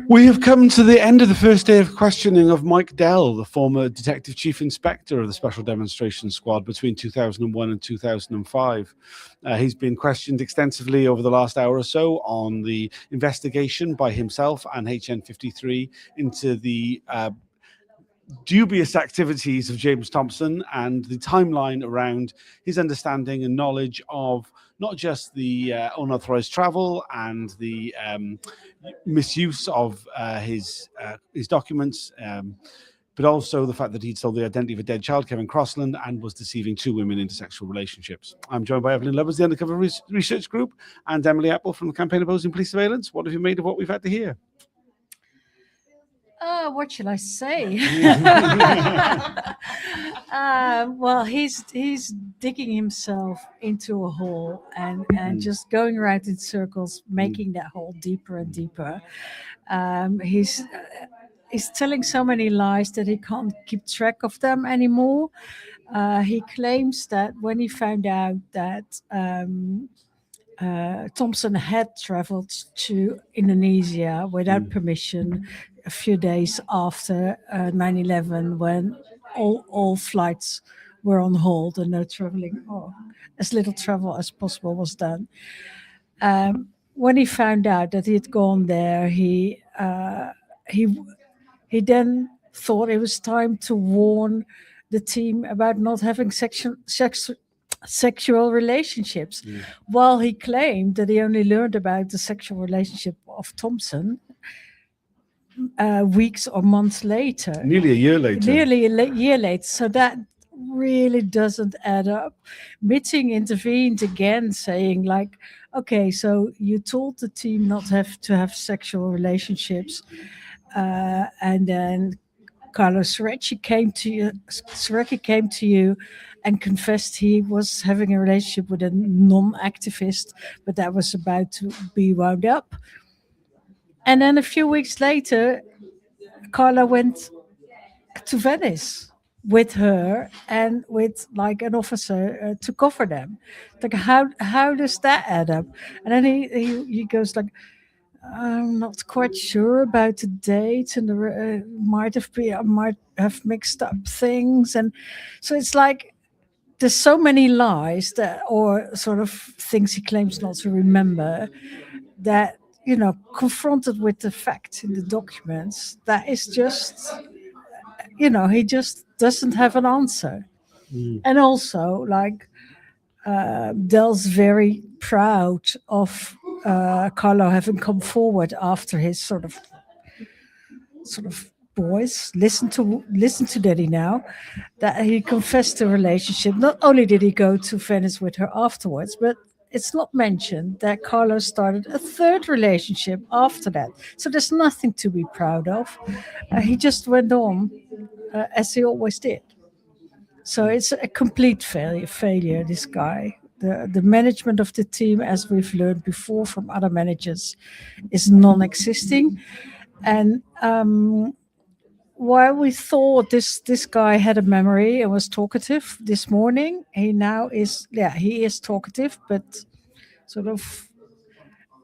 We have come to the end of the first day of questioning of Mike Dell, the former Detective Chief Inspector of the Special Demonstration Squad between 2001 and 2005. He's been questioned extensively over the last hour or so on the investigation by himself and HN53 into the dubious activities of James Thompson and the timeline around his understanding and knowledge of not just the unauthorized travel and the misuse of his documents, but also the fact that he'd sold the identity of a dead child, Kevin Crossland, and was deceiving two women into sexual relationships. I'm joined by Evelyn Lovers, the Undercover Research Group, and Emily Apple from the Campaign Opposing Police Surveillance. What have you made of what we've had to hear? What shall I say? Well, he's digging his into a hole and just going around in circles, making that hole deeper and deeper. He's telling so many lies that he can't keep track of them anymore. He claims that when he found out that Thompson had traveled to Indonesia without permission a few days after 9/11, when all flights were on hold and no traveling, or as little travel as possible was done. When he found out that he had gone there, he then thought it was time to warn the team about not having sexual relationships, while he claimed that he only learned about the sexual relationship of Thompson weeks or months later. Nearly a year later. So that really doesn't add up. Mitching intervened again, saying like, okay, so you told the team not to have sexual relationships, and then Carlos Sorecki came to you and confessed he was having a relationship with a non-activist, but that was about to be wound up. And then a few weeks later, Carla went to Venice with her and with like an officer to cover them. Like, how does that add up? And then he goes like, I'm not quite sure about the date, and might have mixed up things, and so it's like there's so many lies that, or sort of things he claims not to remember, that confronted with the facts in the documents, that is just, he just doesn't have an answer. And also, like, Dell's very proud of Carlo having come forward after his sort of boys listen to Daddy now, that he confessed the relationship. Not only did he go to Venice with her afterwards, but it's not mentioned that Carlo started a third relationship after that. So there's nothing to be proud of. He just went on as he always did. So it's a complete failure, this guy. The management of the team, as we've learned before from other managers, is non-existing. And while we thought this guy had a memory and was talkative this morning, he is talkative, but sort of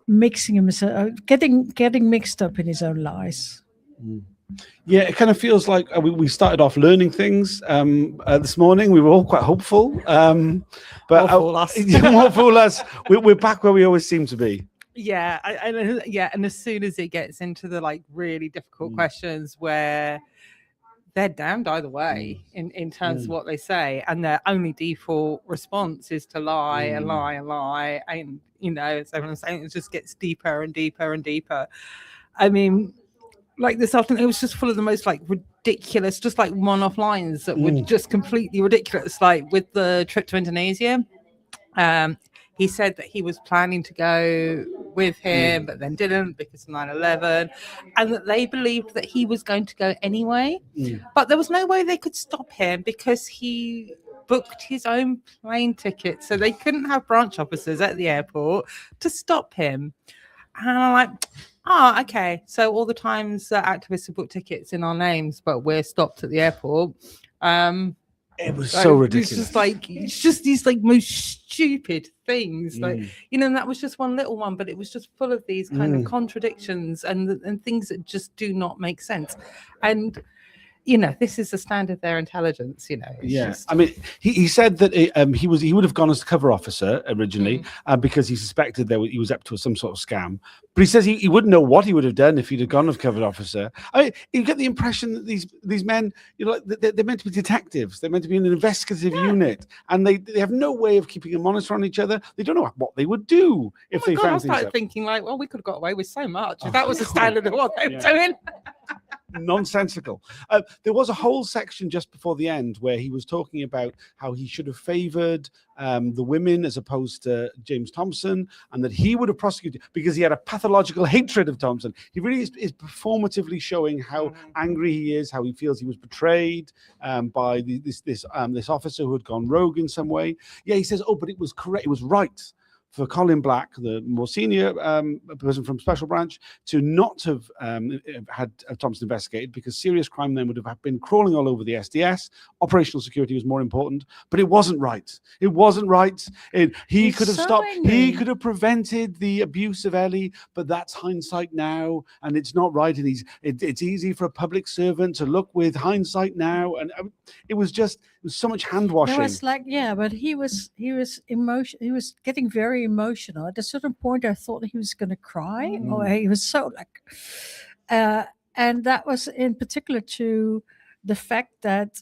mixing himself, getting mixed up in his own lies. Yeah, it kind of feels like we started off learning things this morning. We were all quite hopeful, but hopeful us. We're back where we always seem to be. Yeah, and as soon as it gets into the like really difficult questions where they're damned either way in terms of what they say, and their only default response is to lie and lie and lie, and as everyone's saying, it just gets deeper and deeper and deeper. I mean, like this afternoon, it was just full of the most like ridiculous, just like one-off lines that were just completely ridiculous. Like with the trip to Indonesia, he said that he was planning to go with him, but then didn't because of 9/11, and that they believed that he was going to go anyway. But there was no way they could stop him because he booked his own plane ticket, so they couldn't have branch officers at the airport to stop him. And I'm like, okay. So all the times that activists have booked tickets in our names, but we're stopped at the airport, It was so ridiculous. It's just these like most stupid things, like, you know, and that was just one little one, but it was just full of these kind of contradictions and things that just do not make sense. And you know, this is the standard of their intelligence, you know. I mean, he said that he would have gone as cover officer originally because he suspected he was up to some sort of scam. But he says he wouldn't know what he would have done if he'd have gone as cover officer. I mean, you get the impression that these men, you know, they're meant to be detectives. They're meant to be in an investigative unit, and they have no way of keeping a monitor on each other. They don't know what they would do if they found things. I started thinking like, well, we could have got away with so much if that was the standard of what they were doing. Nonsensical. There was a whole section just before the end where he was talking about how he should have favored the women as opposed to James Thompson, and that he would have prosecuted because he had a pathological hatred of Thompson. He really is performatively showing how angry he is, how he feels he was betrayed by this officer who had gone rogue in some way. Yeah, he says, but it was correct. It was right for Colin Black, the more senior person from Special Branch, to not have had Thompson investigated, because serious crime then would have been crawling all over the SDS. Operational security was more important, but it wasn't right. It wasn't right. He could have stopped. Angry. He could have prevented the abuse of Ellie, but that's hindsight now, and it's not right. And it's easy for a public servant to look with hindsight now, and it was so much hand washing. It was like, but he was getting very emotional. At a certain point, I thought he was going to cry, or he was so like, and that was in particular to the fact that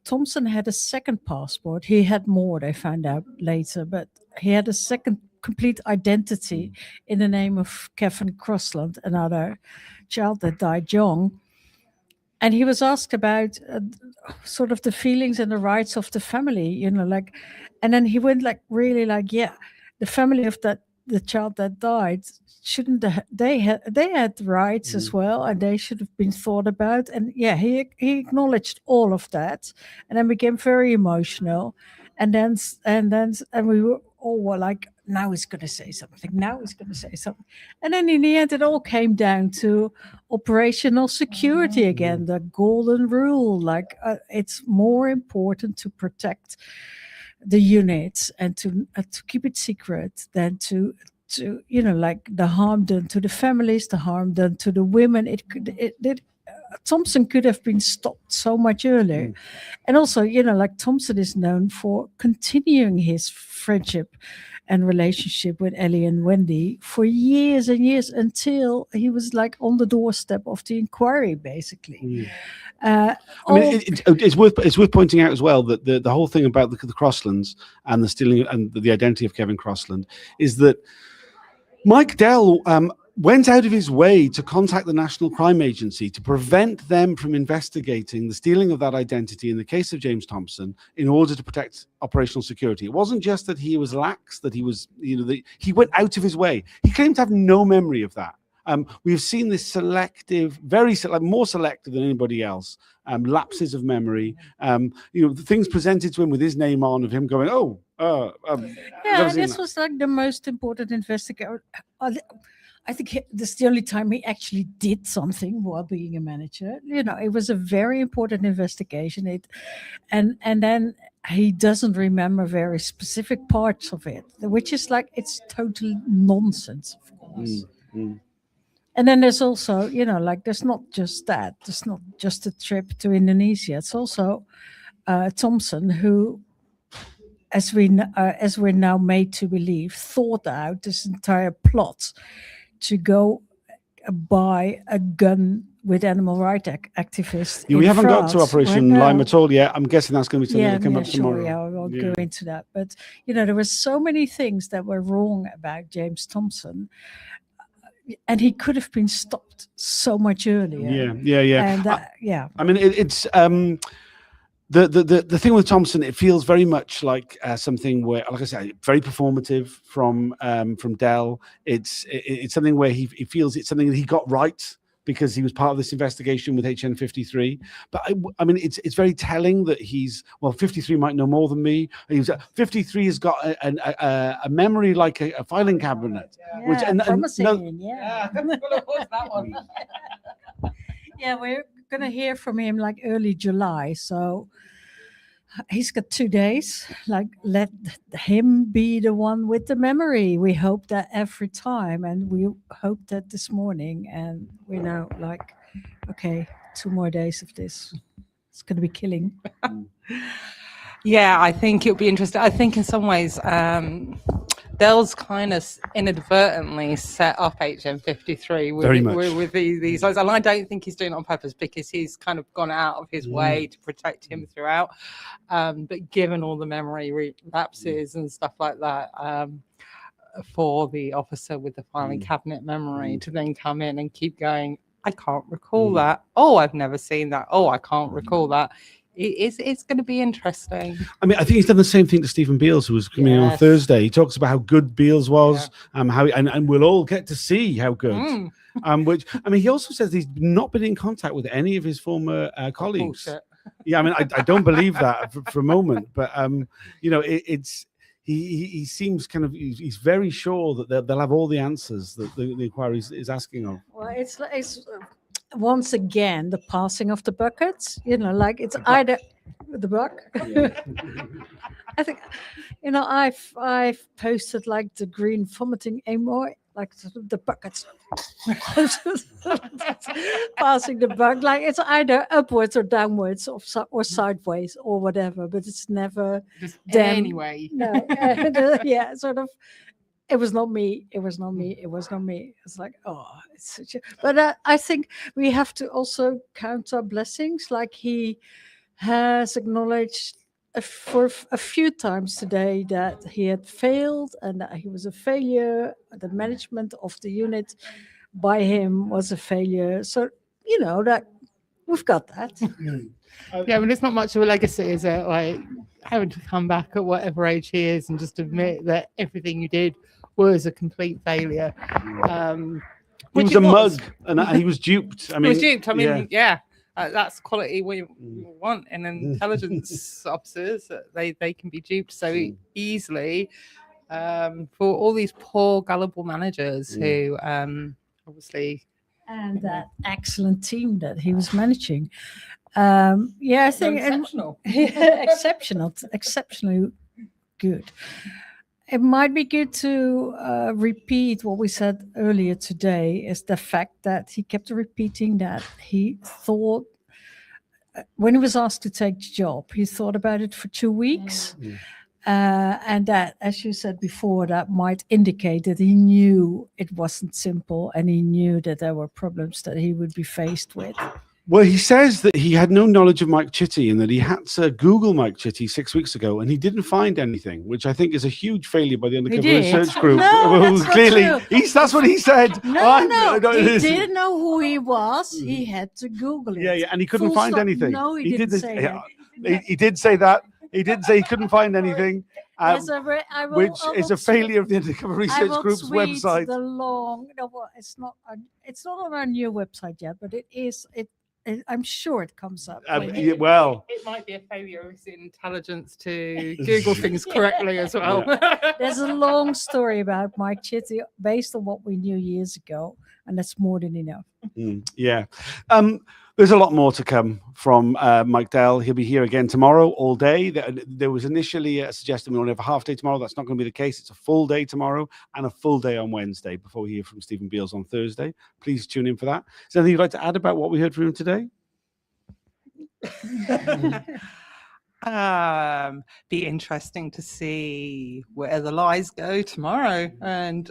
Thompson had a second passport. He had more, they found out later, but he had a second complete identity in the name of Kevin Crossland, another child that died young. And he was asked about sort of the feelings and the rights of the family, you know, like, and then he went like really like, the family of the child that died, shouldn't they had rights as well, and they should have been thought about. And he acknowledged all of that, and then became very emotional, and we were all like, now he's going to say something. And then in the end, it all came down to operational security again, the golden rule. Like, it's more important to protect the units and to keep it secret than to you know, like the harm done to the families, the harm done to the women. Thompson could have been stopped so much earlier. And also, you know, like Thompson is known for continuing his friendship and relationship with Ellie and Wendy for years and years, until he was like on the doorstep of the inquiry, basically. I mean, it's worth pointing out as well that the whole thing about the Crosslands and the stealing and the identity of Kevin Crossland is that Mike Dell went out of his way to contact the National Crime Agency to prevent them from investigating the stealing of that identity in the case of James Thompson in order to protect operational security. It wasn't just that he was lax, that he was, you know, he went out of his way. He claimed to have no memory of that. We've seen this selective, more selective than anybody else, lapses of memory. You know, the things presented to him with his name on, of him going, this was like the most important investigator. I think this is the only time he actually did something while being a manager. You know, it was a very important investigation. And then he doesn't remember very specific parts of it, which is like, it's total nonsense, of course. And then there's also, you know, like, there's not just that. There's not just a trip to Indonesia. It's also Thompson, who, as we're now made to believe, thought out this entire plot to go buy a gun with animal rights activists. We haven't got to Operation Lime at all yet. I'm guessing that's going to be something that come up tomorrow. I won't go into that. But, you know, there were so many things that were wrong about James Thompson, and he could have been stopped so much earlier. And I mean, it's the thing with Thompson. It feels very much like something where, like I said, very performative from Dell. It's something where he feels it's something that he got right because he was part of this investigation with HN 53. But I mean, it's very telling that 53 might know more than me. 53 has got a memory like a filing cabinet. Promising. That one. We're going to hear from him like early July. So He's got 2 days. Like, let him be the one with the memory. We hope that every time, and we hope that this morning. And we know, like, okay, 2 more days of this. It's going to be killing. Yeah, I think it'll be interesting. I think in some ways, Dell's kind of inadvertently set up HM53 with these lies, and I don't think he's doing it on purpose because he's kind of gone out of his way to protect him throughout. But given all the memory lapses and stuff like that, for the officer with the filing cabinet memory to then come in and keep going, I can't recall that. Oh, I've never seen that. Oh, I can't recall that. It's going to be interesting. I mean, I think he's done the same thing to Stephen Beales, who was coming in on Thursday. He talks about how good Beales was, how and we'll all get to see how good. Which, I mean, he also says he's not been in contact with any of his former colleagues. Yeah, I mean, I don't believe that for a moment, but you know, he seems kind of he's very sure that they'll have all the answers that the inquiry is asking of. Well, it's once again the passing of the buckets. You know, like it's either the buck. I think, you know, I've posted like the green vomiting emoji, like the buckets passing the buck. Like it's either upwards or downwards or sideways or whatever, but it's never just them. Anyway. No, yeah, sort of. It was not me. It was not me. It was not me. It's like, oh, it's such a. But I think we have to also count our blessings. Like he has acknowledged for a few times today that he had failed and that he was a failure. The management of the unit by him was a failure. So, you know, that we've got that. Yeah, but it's not much of a legacy, is it? Like having to come back at whatever age he is and just admit that everything you did was a complete failure. He was a mug, and he was duped. I mean, he was duped. I mean, that's quality we want in intelligence officers. They can be duped so easily. For all these poor gullible managers who obviously, and that excellent team that he was managing. I think exceptional. Exceptionally good. It might be good to repeat what we said earlier today, is the fact that he kept repeating that he thought, when he was asked to take the job, he thought about it for 2 weeks. And that, as you said before, that might indicate that he knew it wasn't simple and he knew that there were problems that he would be faced with. Well, he says that he had no knowledge of Mike Chitty and that he had to Google Mike Chitty 6 weeks ago and he didn't find anything, which I think is a huge failure by the undercover research group. No, that's clearly, not true. that's what he said. No, he didn't know who he was. He had to Google it. Yeah, and he couldn't find anything. No, he didn't say that. He did say that. He did say he couldn't find anything, which is a failure of the undercover research group's website. It's not on our new website yet, but it is. I'm sure it comes up. Well, it might be a failure of his intelligence to Google things correctly as well. There's a long story about Mike Chitty based on what we knew years ago, and that's more than enough. There's a lot more to come from Mike Dell. He'll be here again tomorrow all day. There was initially a suggestion we only have a half day tomorrow. That's not going to be the case. It's a full day tomorrow and a full day on Wednesday before we hear from Stephen Beales on Thursday. Please tune in for that. Is there anything you'd like to add about what we heard from him today? Be interesting to see where the lies go tomorrow and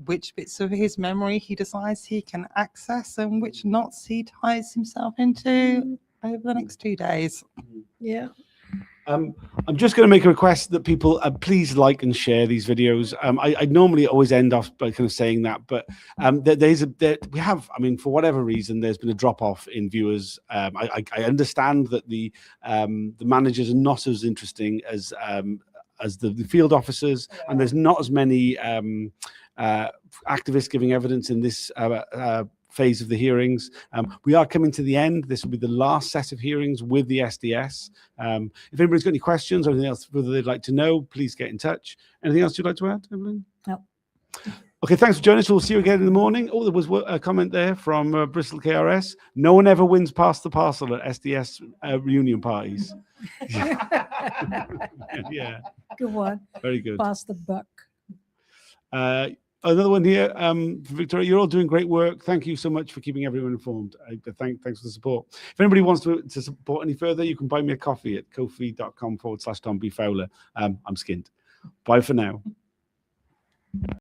which bits of his memory he decides he can access and which knots he ties himself into over the next 2 days. Yeah. I'm just going to make a request that people please like and share these videos. I normally always end off by kind of saying that, but we have, I mean, for whatever reason, there's been a drop off in viewers. I understand that the managers are not as interesting as the field officers, and there's not as many activists giving evidence in this phase of the hearings. We are coming to the end. This will be the last set of hearings with the SDS. If anybody's got any questions or anything else further they'd like to know, please get in touch. Anything else you'd like to add, Evelyn? No. Okay, thanks for joining us. We'll see you again in the morning. Oh, there was a comment there from Bristol KRS. No one ever wins past the parcel at SDS reunion parties. Yeah. Good one. Very good. Pass the buck. Another one here, Victoria. You're all doing great work. Thank you so much for keeping everyone informed. Thanks for the support. If anybody wants to support any further, you can buy me a coffee at ko-fi.com/Tom B. Fowler. I'm skint. Bye for now.